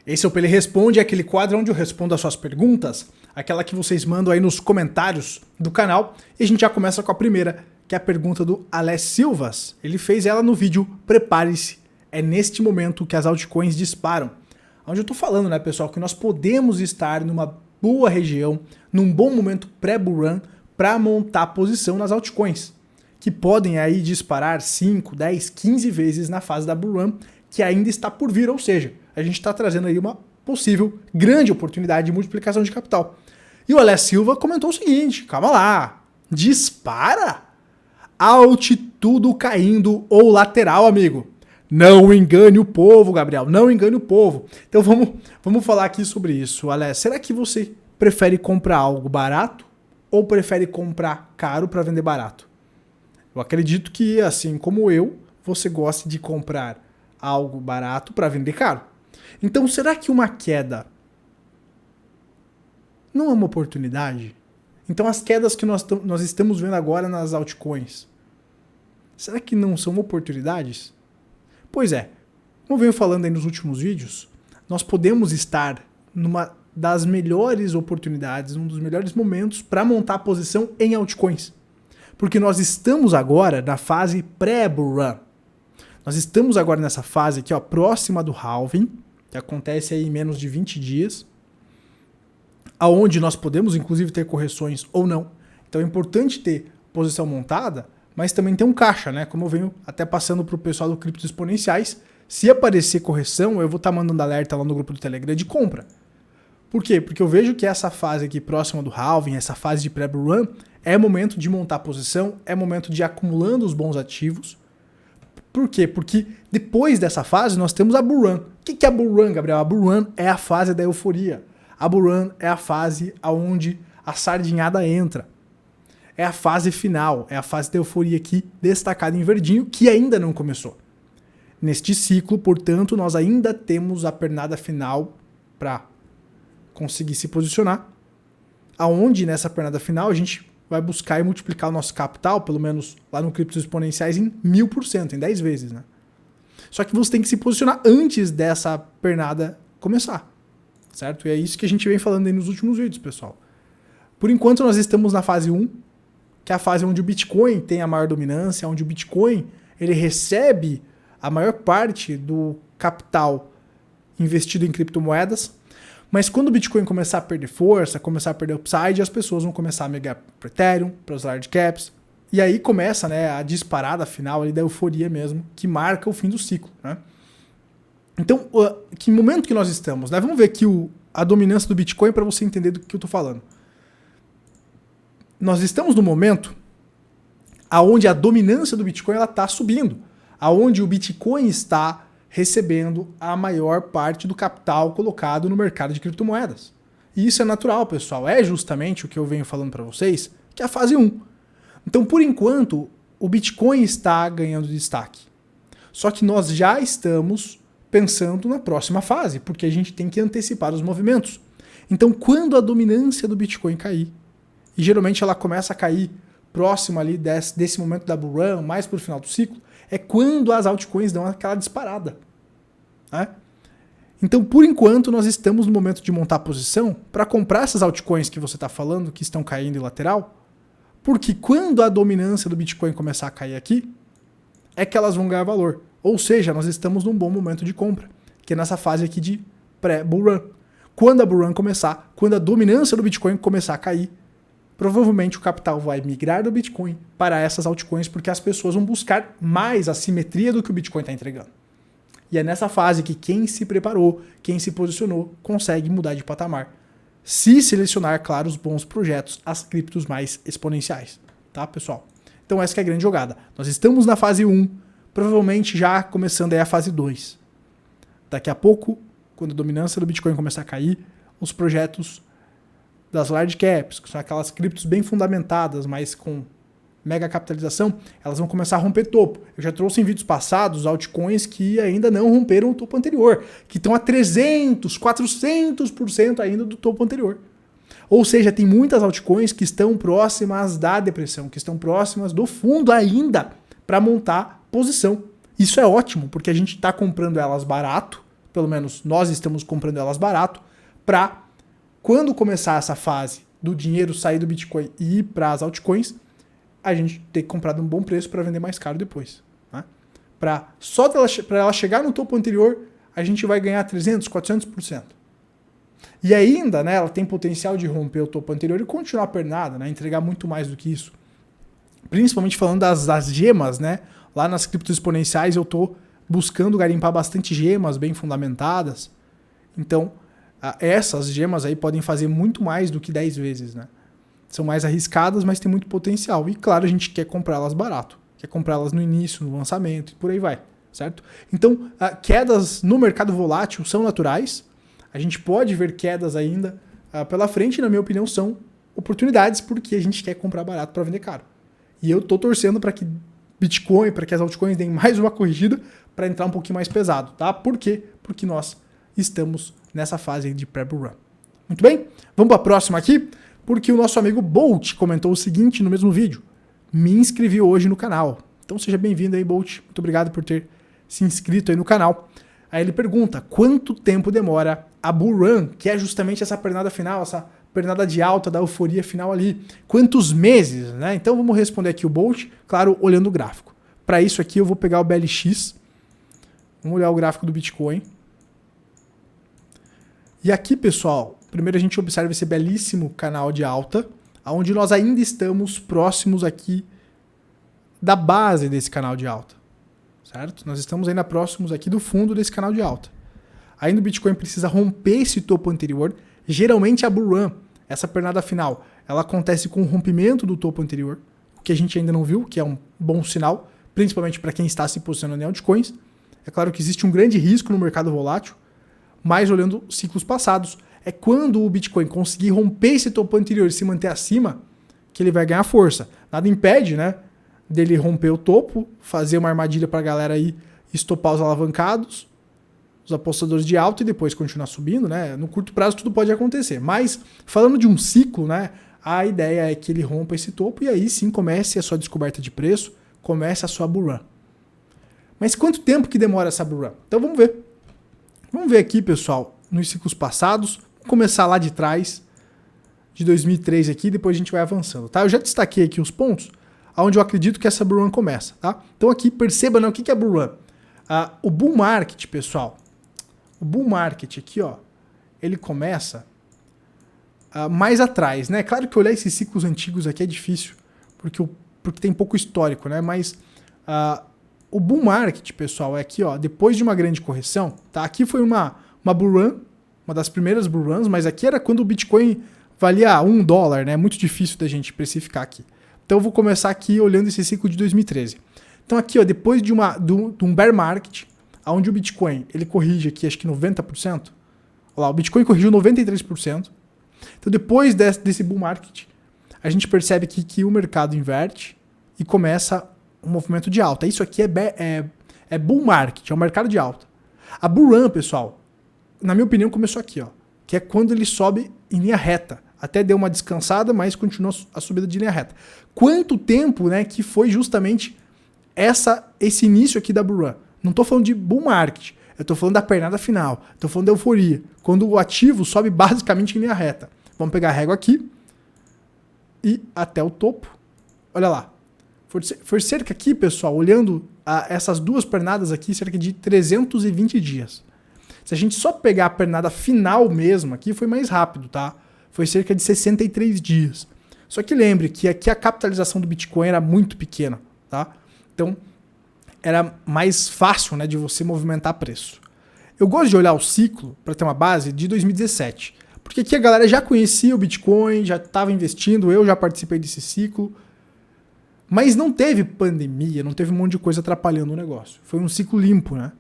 Esse é o Pele Responde, aquele quadro onde eu respondo as suas perguntas, aquela que vocês mandam aí nos comentários do canal. E a gente já começa com a primeira, que é a pergunta do Alé Silvas. Ele fez ela no vídeo Prepare-se. É neste momento que as altcoins disparam. Onde eu tô falando, né, pessoal, que nós podemos estar numa boa região, num bom momento pré-bull run, para montar posição nas altcoins, que podem aí disparar 5, 10, 15 vezes na fase da bull run, que ainda está por vir, ou seja, a gente está trazendo aí uma possível grande oportunidade de multiplicação de capital. E o Alé Silva comentou o seguinte, calma lá, dispara? Altitude caindo ou lateral, amigo. Não engane o povo, Gabriel, não engane o povo. Então vamos falar aqui sobre isso. Alé, será que você prefere comprar algo barato ou prefere comprar caro para vender barato? Eu acredito que, assim como eu, você gosta de comprar algo barato para vender caro. Então, será que uma queda não é uma oportunidade? Então, as quedas que nós estamos vendo agora nas altcoins, será que não são oportunidades? Pois é, como eu venho falando aí nos últimos vídeos, nós podemos estar numa das melhores oportunidades, um dos melhores momentos para montar a posição em altcoins. Porque nós estamos agora na fase pré-bull run. Nós estamos agora nessa fase aqui, ó, próxima do halving, que acontece aí em menos de 20 dias, aonde nós podemos inclusive ter correções ou não. Então é importante ter posição montada, mas também ter um caixa, né? Como eu venho até passando para o pessoal do Criptos Exponenciais, se aparecer correção, eu vou estar mandando alerta lá no grupo do Telegram de compra. Por quê? Porque eu vejo que essa fase aqui próxima do halving, essa fase de pré-bull run, é momento de montar posição, é momento de ir acumulando os bons ativos. Por quê? Porque depois dessa fase nós temos a bull run. O que é a bull run, Gabriel? A bull run é a fase da euforia. A bull run é a fase onde a sardinhada entra. É a fase final, é a fase da euforia aqui destacada em verdinho, que ainda não começou. Neste ciclo, portanto, nós ainda temos a pernada final para conseguir se posicionar, aonde nessa pernada final a gente vai buscar e multiplicar o nosso capital, pelo menos lá no Criptos Exponenciais, em 1000%, em 10 vezes, né? Só que você tem que se posicionar antes dessa pernada começar, certo? E é isso que a gente vem falando aí nos últimos vídeos, pessoal. Por enquanto nós estamos na fase 1, que é a fase onde o Bitcoin tem a maior dominância, onde o Bitcoin ele recebe a maior parte do capital investido em criptomoedas. Mas quando o Bitcoin começar a perder força, começar a perder upside, as pessoas vão começar a migrar para o Ethereum, para os large caps. E aí começa, né, a disparada final ali da euforia mesmo, que marca o fim do ciclo, né? Então, que momento que nós estamos? Né? Vamos ver aqui a dominância do Bitcoin para você entender do que eu estou falando. Nós estamos no momento aonde a dominância do Bitcoin está subindo, aonde o Bitcoin está recebendo a maior parte do capital colocado no mercado de criptomoedas. E isso é natural, pessoal. É justamente o que eu venho falando para vocês, que é a fase 1. Então, por enquanto, o Bitcoin está ganhando destaque. Só que nós já estamos pensando na próxima fase, porque a gente tem que antecipar os movimentos. Então, quando a dominância do Bitcoin cair, e geralmente ela começa a cair próximo ali desse momento da bull run, mais para o final do ciclo, é quando as altcoins dão aquela disparada. Né? Então, por enquanto, nós estamos no momento de montar a posição para comprar essas altcoins que você está falando, que estão caindo em lateral, porque quando a dominância do Bitcoin começar a cair aqui, é que elas vão ganhar valor. Ou seja, nós estamos num bom momento de compra, que é nessa fase aqui de pré-bull run. Quando a bull run começar, quando a dominância do Bitcoin começar a cair, provavelmente o capital vai migrar do Bitcoin para essas altcoins, porque as pessoas vão buscar mais a simetria do que o Bitcoin está entregando. E é nessa fase que quem se preparou, quem se posicionou, consegue mudar de patamar. Se selecionar, claro, os bons projetos, as criptos mais exponenciais. Tá, pessoal? Então essa que é a grande jogada. Nós estamos na fase 1, provavelmente já começando aí a fase 2. Daqui a pouco, quando a dominância do Bitcoin começar a cair, os projetos das large caps, que são aquelas criptos bem fundamentadas, mas com mega capitalização, elas vão começar a romper topo. Eu já trouxe em vídeos passados altcoins que ainda não romperam o topo anterior, que estão a 300, 400% ainda do topo anterior. Ou seja, tem muitas altcoins que estão próximas da depressão, que estão próximas do fundo ainda para montar posição. Isso é ótimo, porque a gente está comprando elas barato, pelo menos nós estamos comprando elas barato, para quando começar essa fase do dinheiro sair do Bitcoin e ir para as altcoins, a gente ter comprado um bom preço para vender mais caro depois. Né? Para ela chegar no topo anterior, a gente vai ganhar 300%, 400%. E ainda, né, ela tem potencial de romper o topo anterior e continuar a pernada, né, entregar muito mais do que isso. Principalmente falando das gemas, né? Lá nas criptos exponenciais eu estou buscando garimpar bastante gemas bem fundamentadas. Então, essas gemas aí podem fazer muito mais do que 10 vezes, né? São mais arriscadas, mas tem muito potencial. E claro, a gente quer comprá-las barato. Quer comprá-las no início, no lançamento e por aí vai, certo? Então, quedas no mercado volátil são naturais. A gente pode ver quedas ainda pela frente, na minha opinião, são oportunidades porque a gente quer comprar barato para vender caro. E eu tô torcendo para que Bitcoin, para que as altcoins deem mais uma corrigida para entrar um pouquinho mais pesado, tá? Por quê? Porque nós estamos nessa fase de pré-bull run. Muito bem? Vamos para a próxima aqui, porque o nosso amigo Bolt comentou o seguinte no mesmo vídeo. Me inscrevi hoje no canal. Então seja bem-vindo aí, Bolt. Muito obrigado por ter se inscrito aí no canal. Aí ele pergunta, quanto tempo demora a bull run, que é justamente essa pernada final, essa pernada de alta da euforia final ali. Quantos meses, né? Então vamos responder aqui o Bolt, claro, olhando o gráfico. Para isso aqui eu vou pegar o BLX. Vamos olhar o gráfico do Bitcoin. E aqui, pessoal, primeiro a gente observa esse belíssimo canal de alta, onde nós ainda estamos próximos aqui da base desse canal de alta. Certo? Nós estamos ainda próximos aqui do fundo desse canal de alta. Ainda o Bitcoin precisa romper esse topo anterior. Geralmente a bull run, essa pernada final, ela acontece com o rompimento do topo anterior, o que a gente ainda não viu, que é um bom sinal, principalmente para quem está se posicionando em altcoins. É claro que existe um grande risco no mercado volátil, mas olhando ciclos passados, é quando o Bitcoin conseguir romper esse topo anterior e se manter acima, que ele vai ganhar força. Nada impede, né, dele romper o topo, fazer uma armadilha para a galera aí estopar os alavancados, os apostadores de alta e depois continuar subindo, né? No curto prazo tudo pode acontecer. Mas, falando de um ciclo, né? A ideia é que ele rompa esse topo e aí sim comece a sua descoberta de preço, comece a sua bull run. Mas quanto tempo que demora essa bull run? Então vamos ver. Vamos ver aqui, pessoal, nos ciclos passados. Vamos começar lá de trás, de 2003 aqui, depois a gente vai avançando, tá? Eu já destaquei aqui os pontos onde eu acredito que essa bull run começa, tá? Então aqui, perceba, né, o que é bull run. O bull market, pessoal, o bull market aqui, ó, ele começa mais atrás, né? Claro que olhar esses ciclos antigos aqui é difícil, porque tem pouco histórico, né? Mas o bull market, pessoal, é aqui, ó, depois de uma grande correção, tá? Aqui foi uma bull run, uma das primeiras bull runs, mas aqui era quando o Bitcoin valia $1, né? Muito difícil da gente precificar aqui. Então eu vou começar aqui olhando esse ciclo de 2013. Então aqui, ó, depois de um bear market, onde o Bitcoin ele corrige aqui acho que 90%, olha lá, o Bitcoin corrigiu 93%. Então depois desse bull market, a gente percebe que o mercado inverte e começa um movimento de alta. Isso aqui é bull market, é um mercado de alta. A bull run, pessoal, na minha opinião, começou aqui, ó, que é quando ele sobe em linha reta. Até deu uma descansada, mas continua a subida de linha reta. Quanto tempo, né, que foi justamente esse início aqui da bull run? Não estou falando de bull market, eu estou falando da pernada final, estou falando da euforia, quando o ativo sobe basicamente em linha reta. Vamos pegar a régua aqui e até o topo. Olha lá. Foi cerca aqui, pessoal, olhando essas duas pernadas aqui, cerca de 320 dias. Se a gente só pegar a pernada final mesmo aqui, foi mais rápido, tá? Foi cerca de 63 dias. Só que lembre que aqui a capitalização do Bitcoin era muito pequena, tá? Então, era mais fácil, né, de você movimentar preço. Eu gosto de olhar o ciclo, para ter uma base, de 2017. Porque aqui a galera já conhecia o Bitcoin, já estava investindo, eu já participei desse ciclo. Mas não teve pandemia, não teve um monte de coisa atrapalhando o negócio. Foi um ciclo limpo, né?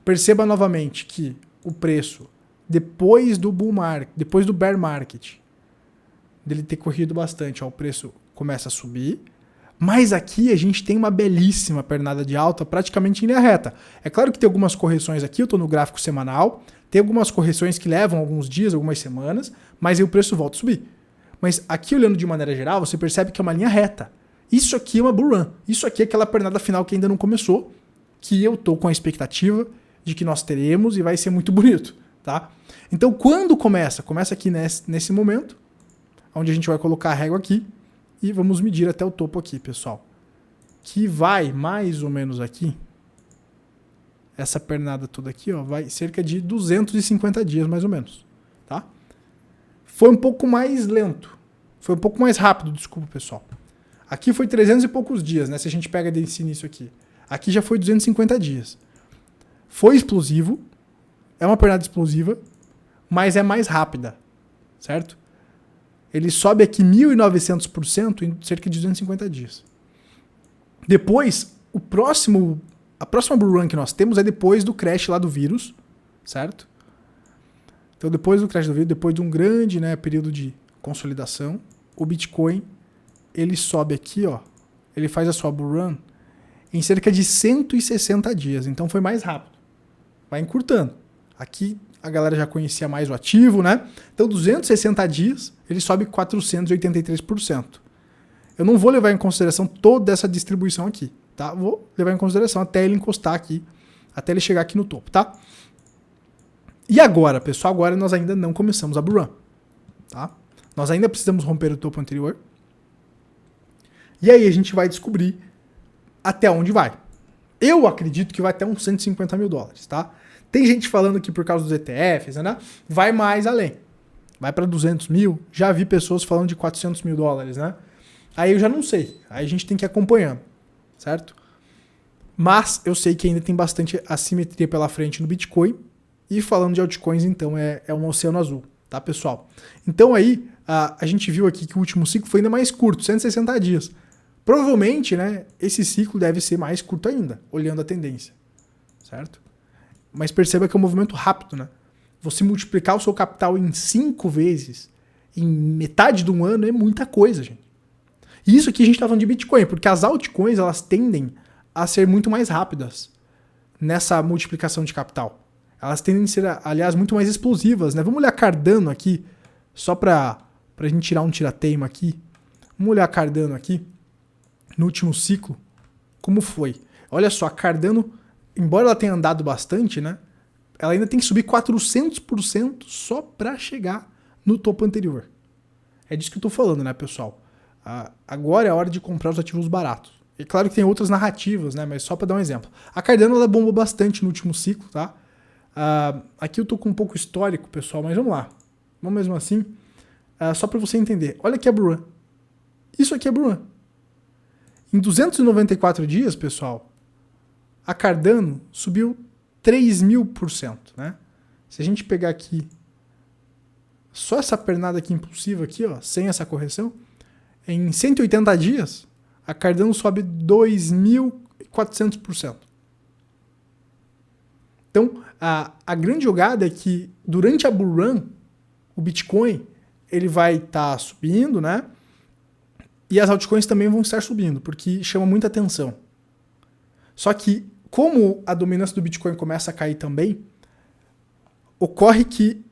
Perceba novamente que o preço, depois do bull market, depois do bear market, dele ter corrido bastante, ó, o preço começa a subir. Mas aqui a gente tem uma belíssima pernada de alta praticamente em linha reta. É claro que tem algumas correções aqui, eu estou no gráfico semanal, tem algumas correções que levam alguns dias, algumas semanas, mas aí o preço volta a subir. Mas aqui, olhando de maneira geral, você percebe que é uma linha reta. Isso aqui é uma bull run. Isso aqui é aquela pernada final que ainda não começou, que eu estou com a expectativa de que nós teremos e vai ser muito bonito, tá? Então, quando começa? Começa aqui nesse momento, onde a gente vai colocar a régua aqui e vamos medir até o topo aqui, pessoal. Que vai mais ou menos aqui, essa pernada toda aqui, ó, vai cerca de 250 dias mais ou menos, tá? Foi um pouco mais lento, foi um pouco mais rápido, desculpa, pessoal. Aqui foi 300 e poucos dias, né, se a gente pega desse início aqui. Aqui já foi 250 dias. Foi explosivo, é uma pernada explosiva, mas é mais rápida, certo? Ele sobe aqui 1.900% em cerca de 250 dias. Depois, a próxima bull run que nós temos é depois do crash lá do vírus, certo? Então, depois do crash do vírus, depois de um grande, né, período de consolidação, o Bitcoin, ele sobe aqui, ó, ele faz a sua bull run em cerca de 160 dias. Então, foi mais rápido. Vai encurtando. Aqui, a galera já conhecia mais o ativo, né? Então, 260 dias, ele sobe 483%. Eu não vou levar em consideração toda essa distribuição aqui, tá? Vou levar em consideração até ele encostar aqui, até ele chegar aqui no topo, tá? E agora, pessoal, agora nós ainda não começamos a bull run, tá? Nós ainda precisamos romper o topo anterior. E aí a gente vai descobrir até onde vai. Eu acredito que vai até uns 150 mil dólares, tá? Tem gente falando que por causa dos ETFs, né? Vai mais além. Vai para 200 mil. Já vi pessoas falando de 400 mil dólares, né? Aí eu já não sei. Aí a gente tem que ir acompanhando, certo? Mas eu sei que ainda tem bastante assimetria pela frente no Bitcoin. E falando de altcoins, então, é um oceano azul, tá, pessoal? Então aí, a gente viu aqui que o último ciclo foi ainda mais curto, 160 dias. Provavelmente, né, esse ciclo deve ser mais curto ainda, olhando a tendência, certo? Mas perceba que é um movimento rápido, né? Você multiplicar o seu capital em 5 vezes, em metade de um ano, é muita coisa, gente. E isso aqui a gente está falando de Bitcoin, porque as altcoins, elas tendem a ser muito mais rápidas nessa multiplicação de capital. Elas tendem a ser, aliás, muito mais explosivas, né? Vamos olhar Cardano aqui, só para a gente tirar um tirateima aqui. Vamos olhar Cardano aqui, no último ciclo, como foi. Olha só, a Cardano, embora ela tenha andado bastante, né? Ela ainda tem que subir 400% só para chegar no topo anterior. É disso que eu estou falando, né, pessoal? Agora é a hora de comprar os ativos baratos. É claro que tem outras narrativas, né? Mas só para dar um exemplo. A Cardano, ela bombou bastante no último ciclo, tá? Aqui eu tô com um pouco histórico, pessoal, mas vamos lá. Vamos mesmo assim. Só para você entender. Olha aqui a bull run. Isso aqui é bull run. Em 294 dias, pessoal, a Cardano subiu 3.000%, né? Se a gente pegar aqui só essa pernada aqui impulsiva aqui, ó, sem essa correção, em 180 dias, a Cardano sobe 2.400%. Então, a grande jogada é que durante a bull run, o Bitcoin ele vai estar subindo, né? E as altcoins também vão estar subindo, porque chama muita atenção. Só que, como a dominância do Bitcoin começa a cair também, ocorre que,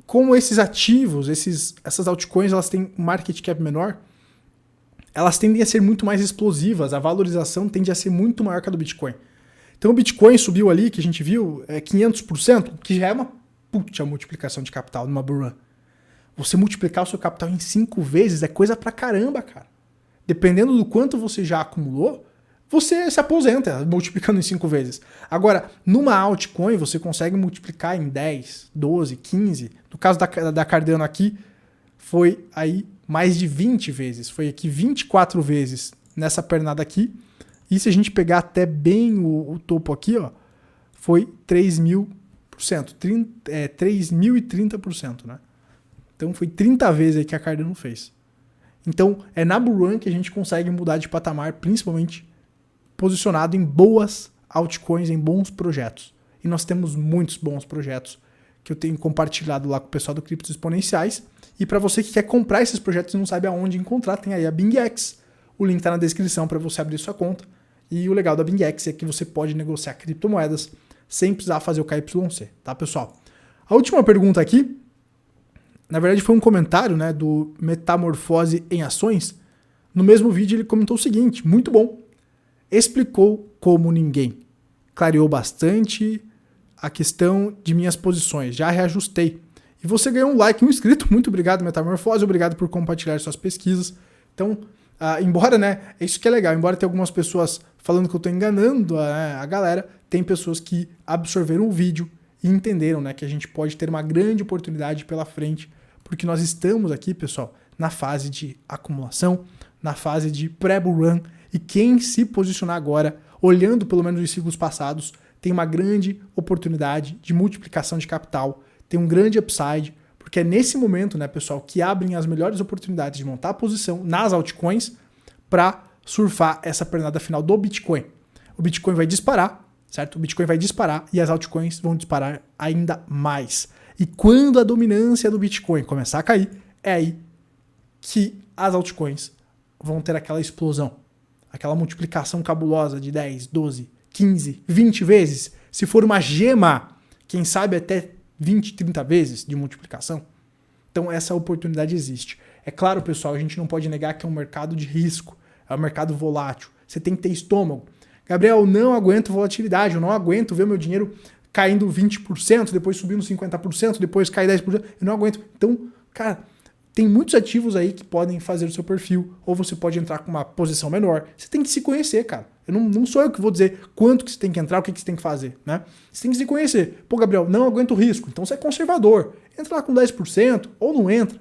como esses ativos, essas altcoins, elas têm um market cap menor, elas tendem a ser muito mais explosivas, a valorização tende a ser muito maior que a do Bitcoin. Então o Bitcoin subiu ali, que a gente viu, 500%, que já é uma puta multiplicação de capital numa bull run. Você multiplicar o seu capital em 5 vezes é coisa pra caramba, cara. Dependendo do quanto você já acumulou, você se aposenta multiplicando em 5 vezes. Agora, numa altcoin, você consegue multiplicar em 10, 12, 15. No caso da Cardano aqui, foi aí mais de 20 vezes. Foi aqui 24 vezes nessa pernada aqui. E se a gente pegar até bem o topo aqui, ó, foi 3.000%. 3.030%, né? Então foi 30 vezes aí que a Cardano fez. Então é na bull run que a gente consegue mudar de patamar, principalmente posicionado em boas altcoins, em bons projetos. E nós temos muitos bons projetos que eu tenho compartilhado lá com o pessoal do Criptos Exponenciais. E para você que quer comprar esses projetos e não sabe aonde encontrar, tem aí a BingX. O link está na descrição para você abrir sua conta. E o legal da BingX é que você pode negociar criptomoedas sem precisar fazer o KYC, tá, pessoal? A última pergunta aqui, na verdade foi um comentário, né, do Metamorfose em Ações. No mesmo vídeo ele comentou o seguinte: muito bom. Explicou como ninguém. Clareou bastante a questão de minhas posições. Já reajustei. E você ganhou um like e um inscrito. Muito obrigado, Metamorfose. Obrigado por compartilhar suas pesquisas. Então, embora, né, é isso que é legal. Embora tenha algumas pessoas falando que eu estou enganando a galera, tem pessoas que absorveram o vídeo e entenderam, né, que a gente pode ter uma grande oportunidade pela frente, porque nós estamos aqui, pessoal, na fase de acumulação, na fase de pré-bull run, e quem se posicionar agora, olhando pelo menos os ciclos passados, tem uma grande oportunidade de multiplicação de capital, tem um grande upside, porque é nesse momento, né, pessoal, que abrem as melhores oportunidades de montar a posição nas altcoins para surfar essa pernada final do Bitcoin. O Bitcoin vai disparar, certo? O Bitcoin vai disparar e as altcoins vão disparar ainda mais. E quando a dominância do Bitcoin começar a cair, é aí que as altcoins vão ter aquela explosão, aquela multiplicação cabulosa de 10, 12, 15, 20 vezes. Se for uma gema, quem sabe até 20, 30 vezes de multiplicação. Então essa oportunidade existe. É claro, pessoal, a gente não pode negar que é um mercado de risco, é um mercado volátil. Você tem que ter estômago. Gabriel, eu não aguento volatilidade, eu não aguento ver meu dinheiro caindo 20%, depois subindo 50%, depois cair 10%, eu não aguento. Então, cara, tem muitos ativos aí que podem fazer o seu perfil, ou você pode entrar com uma posição menor. Você tem que se conhecer, cara. Não sou eu que vou dizer quanto que você tem que entrar, o que você tem que fazer, né? Você tem que se conhecer. Pô, Gabriel, não aguento o risco, então você é conservador. Entra lá com 10% ou não entra.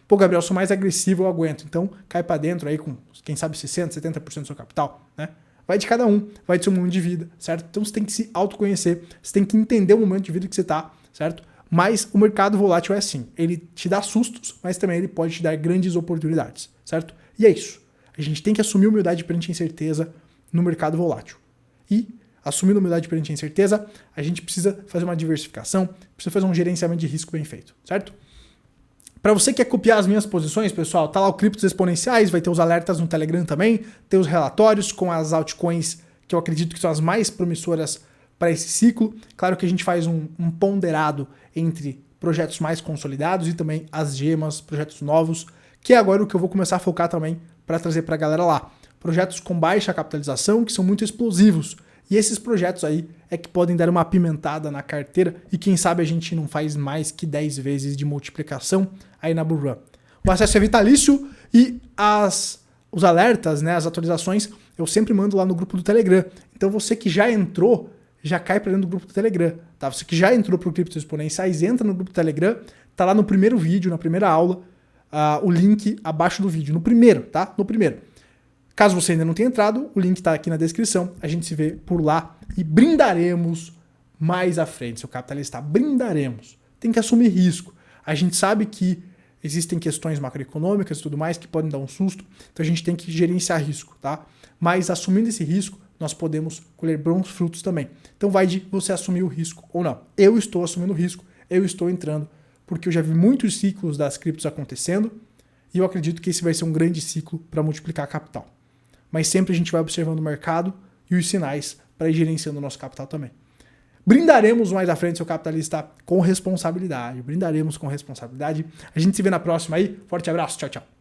Pô, Gabriel, sou mais agressivo, eu aguento. Então cai para dentro aí com, quem sabe, 60%, 70% do seu capital, né? Vai de cada um, vai do seu momento de vida, certo? Então você tem que se autoconhecer, você tem que entender o momento de vida que você tá, certo? Mas o mercado volátil é assim, ele te dá sustos, mas também ele pode te dar grandes oportunidades, certo? E é isso. A gente tem que assumir humildade perante a incerteza no mercado volátil. E, assumindo humildade perante a incerteza, a gente precisa fazer uma diversificação, precisa fazer um gerenciamento de risco bem feito, certo? Para você que quer copiar as minhas posições, pessoal, tá lá o Criptos Exponenciais, vai ter os alertas no Telegram também, tem os relatórios com as altcoins que eu acredito que são as mais promissoras para esse ciclo. Claro que a gente faz um ponderado entre projetos mais consolidados e também as gemas, projetos novos, que é agora o que eu vou começar a focar também para trazer para a galera lá. Projetos com baixa capitalização que são muito explosivos. E esses projetos aí é que podem dar uma apimentada na carteira e quem sabe a gente não faz mais que 10 vezes de multiplicação aí na bull run. O acesso é vitalício e os alertas, né, as atualizações, eu sempre mando lá no grupo do Telegram. Então você que já entrou, já cai para dentro do grupo do Telegram. Tá? Você que já entrou para o Criptos Exponenciais, entra no grupo do Telegram, tá lá no primeiro vídeo, na primeira aula, o link abaixo do vídeo, no primeiro, tá? No primeiro. Caso você ainda não tenha entrado, o link está aqui na descrição. A gente se vê por lá e brindaremos mais à frente, seu capitalista. Brindaremos. Tem que assumir risco. A gente sabe que existem questões macroeconômicas e tudo mais que podem dar um susto, então a gente tem que gerenciar risco, tá? Mas assumindo esse risco, nós podemos colher bons frutos também. Então vai de você assumir o risco ou não. Eu estou assumindo o risco, eu estou entrando, porque eu já vi muitos ciclos das criptos acontecendo e eu acredito que esse vai ser um grande ciclo para multiplicar capital. Mas sempre a gente vai observando o mercado e os sinais para ir gerenciando o nosso capital também. Brindaremos mais à frente, seu capitalista, com responsabilidade. Brindaremos com responsabilidade. A gente se vê na próxima aí. Forte abraço. Tchau, tchau.